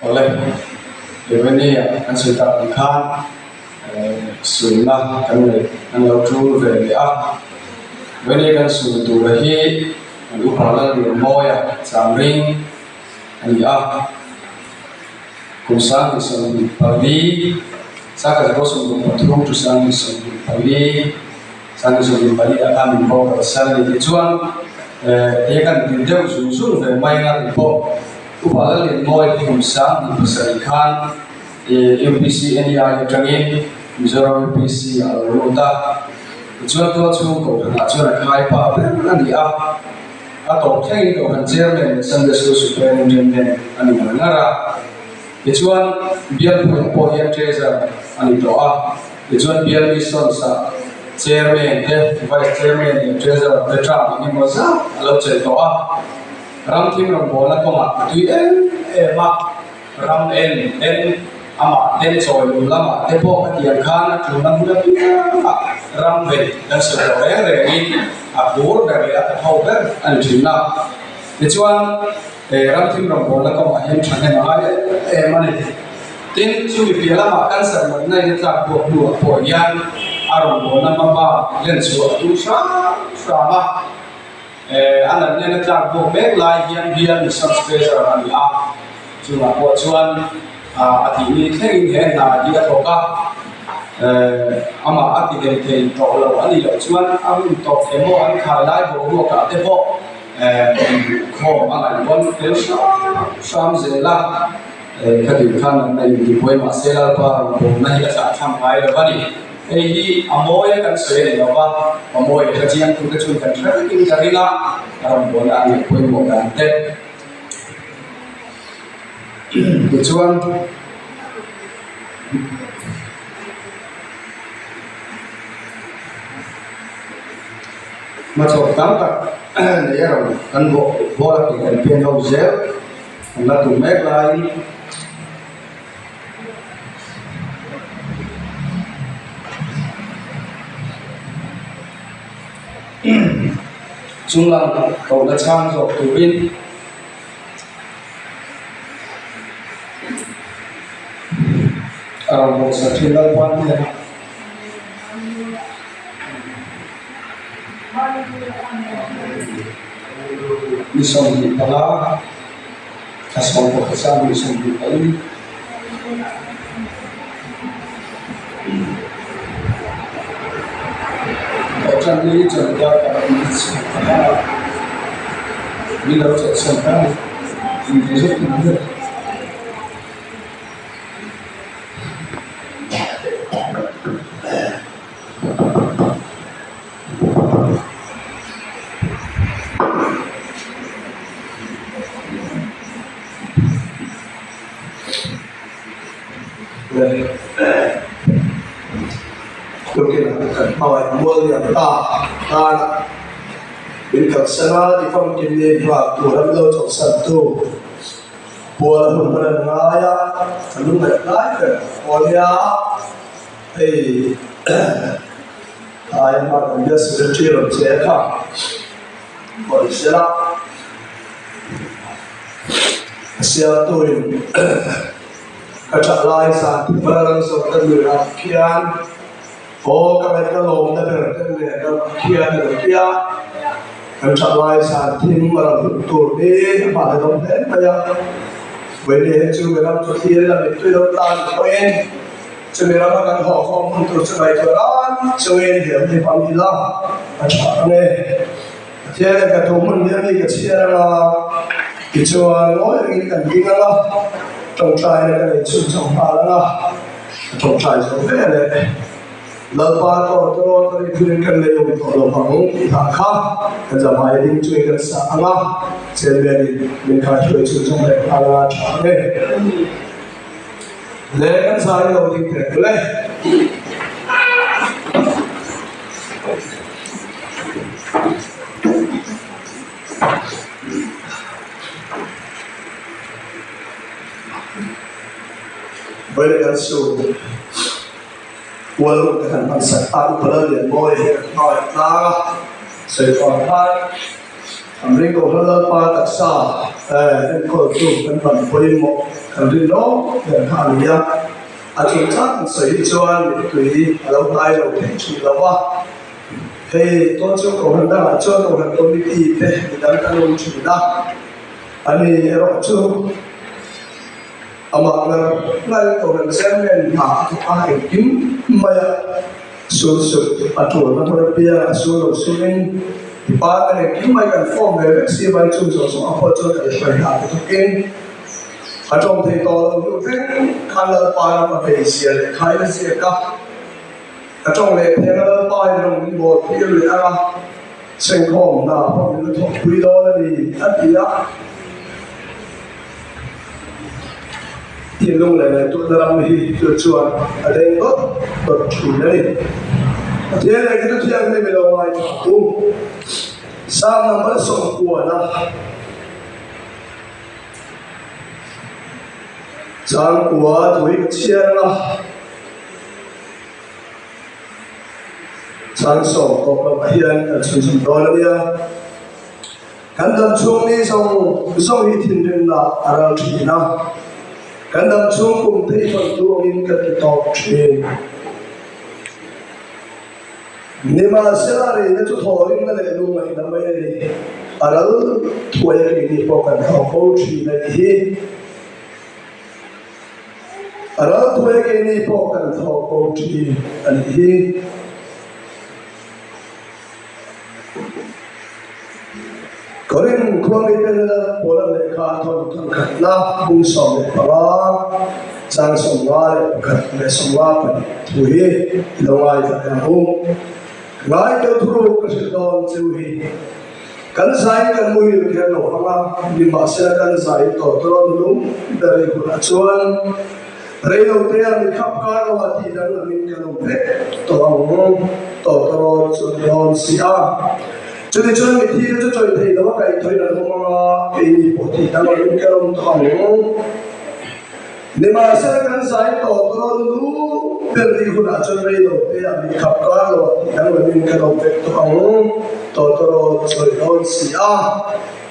oleh ini an sudah ikan sunnah kan an lautu về ini kan sudah lagi an upala di moya samring an kusang disebut pagi saya kalau sebelum patron kusang disebut pagi sang disebut pagi akan membawa sang di tujuan dia kan tidak usul về mai ngan po upala di moya kusang disebutkan UPC NDI training Mizoram UPC alota tujuan tua kau nak tujuan kai pa nanti atau keng itu kan chairman Sunday School Superintendent ani ngara tujuan biar punya treasure ani doa tujuan biar mission sa chairman vice chairman treasure petra ini masa alau cari doa ram tim ram bola koma tu mak ram ama choi lama tepo katian khana tunan budak ram ve dan seorang regi abur dari atau ber anjina dicuan ram tim ram bola ko ahem thane ma mane tin chu bi lama kan sar man nai ta bo du po yan aron bola ma ba len su tu ma anan ne ta bo bek lai yan bian some space around chu ma po chuan ati ni theng he na dia toka ama ati den ten to lo ani lo chuan am to emo an kha lai bo ro ka te bo kho ma bon tel sam ze la ka di khan na di poi ma se la pa bo na hi sa tham pai lo bani hi amoy kan se le lo ba amoy ka jiang tu ka chun kan tra king karila ram bo na ni poi mo kan te tujuan macam tampak ni orang kan bola di kan hauser anda tu mek lain jumlah kau dah canggih tu bin orang bosan tinggal pandai misal di pala kasih kesan misal di pali macam ni cerita kalau bila sampai ini juga bên cạnh sana di phong kim ni và tu ram lo trong san tu bùa hùng bần ngài ya lung bạch lái ke olia ai ai mà cũng biết sự tri làm chế cả bởi sẽ là sẽ tôi các trả lại sản thì vẫn đang sống tại người làm kian ô các bạn các lồng đã được cái người các kian được kia kan chalai sa thim ma tu ni ma la dom the pa ya we ne chu me ram chu thi la me tu lo tan ko en chu me ram kan ho ho mun tu chu mai tu ran chu en he ni pa mi la a cha ne che le ka tu mun ne mi ka che la ki chu a lo ni kan ding la trong trai ne ka chu trong pa la trong trai so ve le lapa to tari phun kan le yom to lo phang tha kha kan ja mai ding chui kan sa anga chen le ni min kha chui chu chung le ala tha ne le kan sa lo ding te le bởi vì sự walau dengan bangsa aku berlian boy nói ta sẽ còn hai Amerika halal pa taksa en ko tu kan ban poi mo Ri no yang halia achun chan sei chuan tui alo tai lo the chu lawa he to chu ko handa chuan ko han committee te dan kan lo chu da ani ro chu ama na lai ko han chairman ha ai kim maya so atu na ko pia so lo sunin pa ne kim mai kan form le si bai chu so apo chu ka sai ha to ken trong thời to lúc thế khăn là bài mà về xia để khai là xia cả trong này thế là bài đồng đi bộ đi là sinh hoạt là phong nó thuộc quy đó là gì ăn gì á tiền lương này tôi làm gì tôi chọn ở đây có bật chủ này thế này cái thứ hai này mình làm ngoài cũng sao mà mới sống của nó Sang của tuổi chia là sang sổ có cái hiện ở trên sông đó là gì cần đâm chuông đi sông sông đi thiên đường là ở chỉ nào cần đâm chuông cùng thấy phần tu in cái tàu chuyện nhưng mà sẽ là gì nó chút thôi nhưng mà để luôn này nó mới ở đó tuổi cái gì có cần học câu chuyện này thì ở đó tôi cái này bỏ cần thọ câu chuyện anh hi có nên không biết là bỏ lại cái khá thôi thằng khát na bung sầu để bảo sang sầu hoa để khát để sầu hoa phải thui lâu ngày phải làm bung ngay cái thu cái sự đòn siêu hi cần sai cần mui cái nổ hoa nhưng mà sẽ cần sai tổ tròn đúng để của chuan Rei đầu tiên mình khắp cả là thì đang là mình cái đồng thế tổ chọn xia cho nên chọn mình thi cho chơi thì đó cái thôi là không cái bộ thì đang là mình cái đồng thòng nhưng mà sẽ cần sai tổ đủ bên đi của nó chọn rei đầu tiên mình khắp cả là thì đang là mình cái đồng thế tổ chọn xia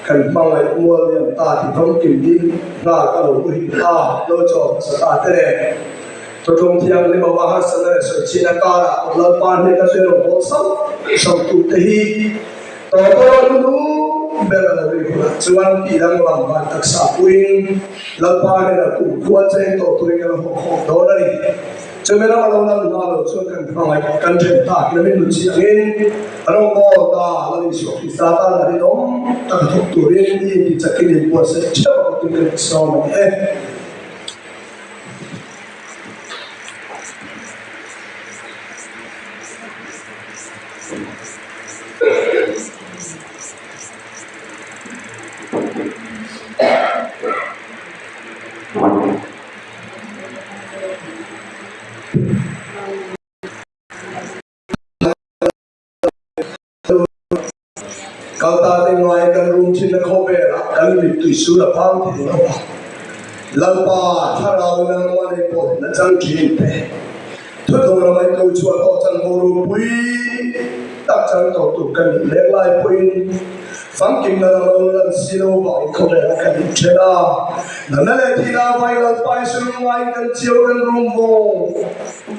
cần mang lại mua liền ta thì không kiểm đi là cái đầu của hình ta lôi cho sự ta thế này tôi không thiang nên bảo hát sân này sự chi là ta là lần ban nên ta sẽ được bổ sống tu tế tôi luôn bây giờ là việc là chuan kỳ đang làm bài đặc sản quyên lần ban nên là cùng qua trên tổ tôi cái là học đó đây cho nên là lâu năm nó là chuan cần mang lại cần chuyển ta cái mình được chỉ nên anh bảo ta là đi xuống thì ta là đi đóng ta thuộc tuổi đi thì chắc cái gì cũng sẽ chấp vào cái sau này Kalau ta bên ngoài cần room trên nó không về là cần bị tùy số là phong thì nó bảo lần ba thà nào năng ngoài này bỏ nó chẳng chuyện thế thôi thôi là mấy câu chuyện họ chẳng hồ đồ bùi đặc chẳng tổ tụ cần lấy lại bùi phán kinh là nó lần xí đâu bảo không để nó cần chết à là này thì là vài lần bài sử ngoài cần chiếu cần room vô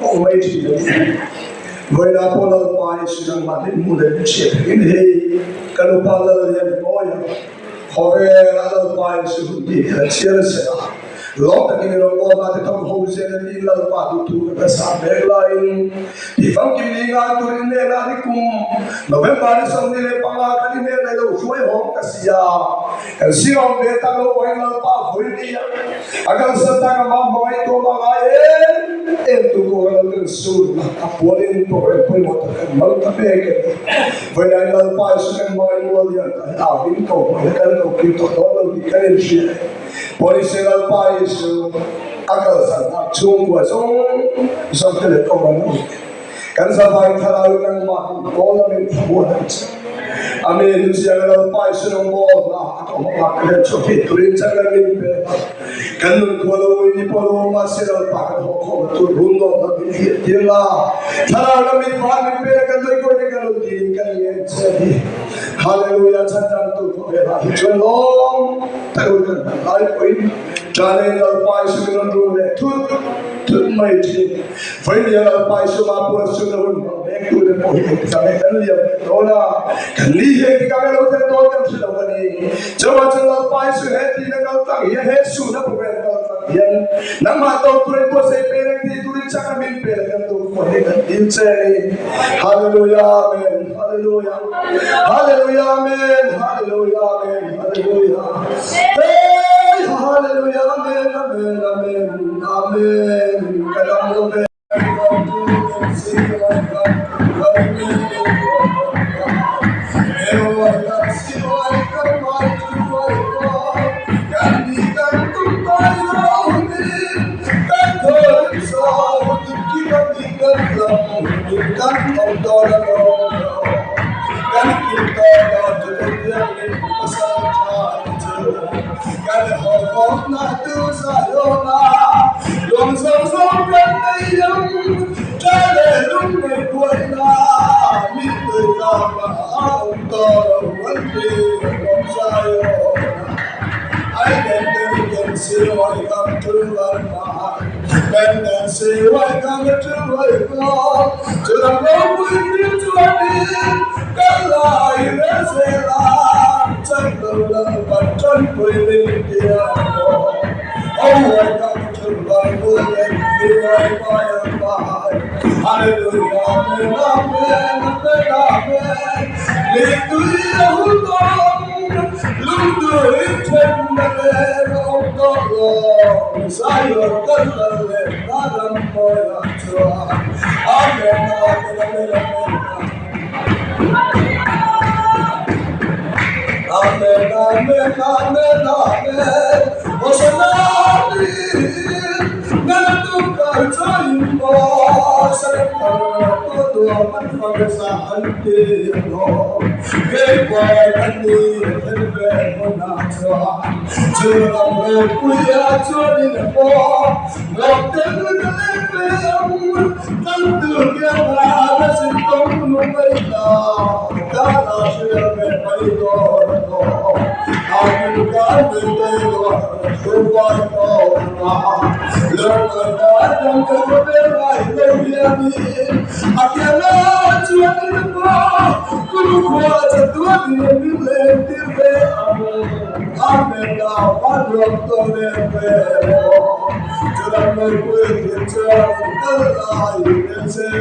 không mấy chuyện đấy người nào có lời bài sử dụng mà đến mua để chết cái này cái lúc bao giờ nhận nói họ về là lời bài sử dụng thì là chia sẻ lúc cái này nó có thì không hậu sẽ đi lời bài tụt cái sản phẩm lại thì phong kim đi ngang tụi này là đi cùng nó vẫn bài xong đi lấy bằng cái này là đâu suy hỏng cái gì à cái gì ông về ta đâu quay lời bài vui đi agar serta cái mắm hỏi tôi mà ai em tụi cô là cái số mà các bố lên tôi phải một cái món tập về cái vậy là lời bài sử dụng mọi người liền ảo đến cầu cái cầu kia tôi đó là cái này gì bởi vì lời bài sử agar serta chung của trong cái lễ cầu bằng kan sa bài thay đổi năng mà có là mình buồn Amin siang lalu pai sunong mo na ako makakalit so hiturin sa gamin pe kanun ko lalu ini polo masira pa ko to runo na binitila tara na min pa min pe kandoy ko ni kanun din kanyen sabi Hallelujah, Sanjam to Kovela. Shalom. Tarugan, I point. Jane Alpai Sugan Rune, to my team. Finally, Alpai Sumapur Sugan, back to the point. Kamelia, Dona, Kalia, Kamelo, and Dona Silvani. Jawatan Alpai Suheti, and Altai, Yet Suna, Namato Purpose, a parent to the Chakamin parent to Monica. Hallelujah, Amen. Hallelujah. Hallelujah, Amen. Hallelujah, Amen. Hallelujah. Hey, hallelujah, Amen. Amen. Amen. Amen. Amen. Say welcome to the Lord. And then say welcome to the Lord. To the Lord with you to the Lord is a Lord. Take the love and turn with it, dear Lord. Oh, welcome to the Lord and be right by and by. Hallelujah, amen, amen, amen, amen. Hallelujah, Lord. Look to it and the Lord, oh God, Zion, the Lord, for amen, amen, amen, amen, amen, amen. Osanari, Nanaduka, Toyimbo, Sarapano, Todo, Manfamesa, Ante, no. Great boy, and the Monatra. Children, we are turning the ball. Love them with the living. Come together, as it comes away now. God, I shall be my God. I will God with the Lord. Who I know now. Lord, God, don't go there, I will hear me. I cannot do any more. Good water, do any lady. Amen. Now, I love to live there. To the way we turn the light and say,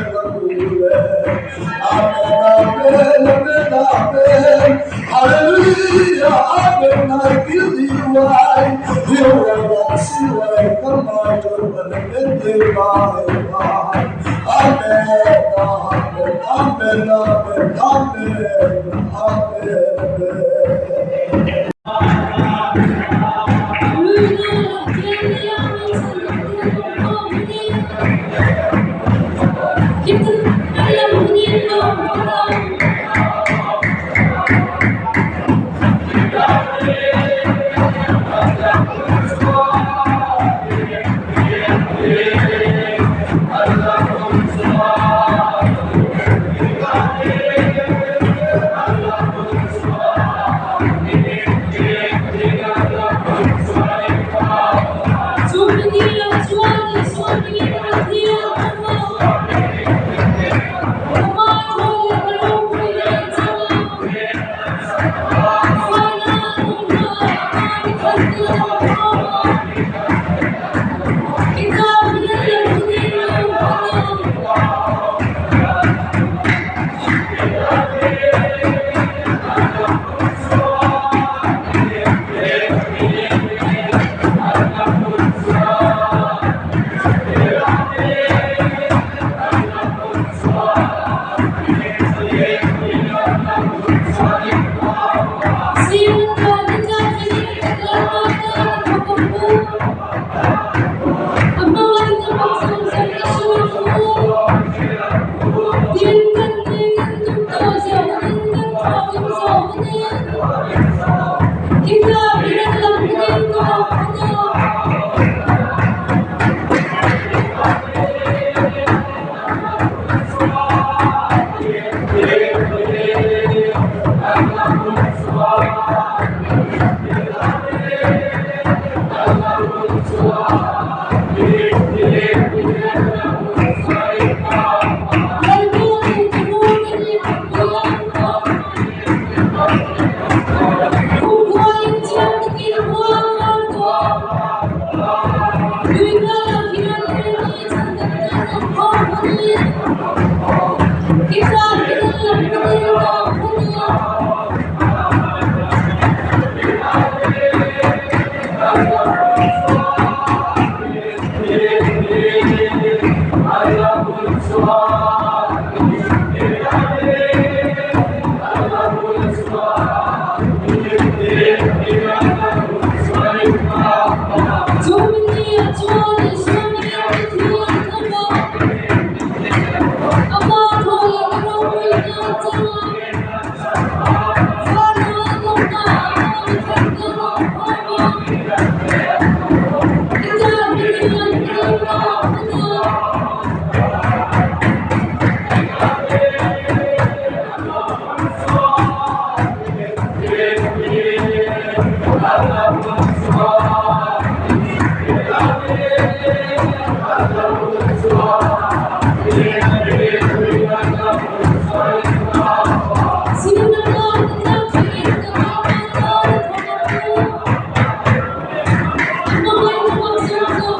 Amen, amen, amen. Hallelujah, amen. I believe why you will see why come out of the life. Amen, amen, amen, amen, amen.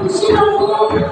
She don't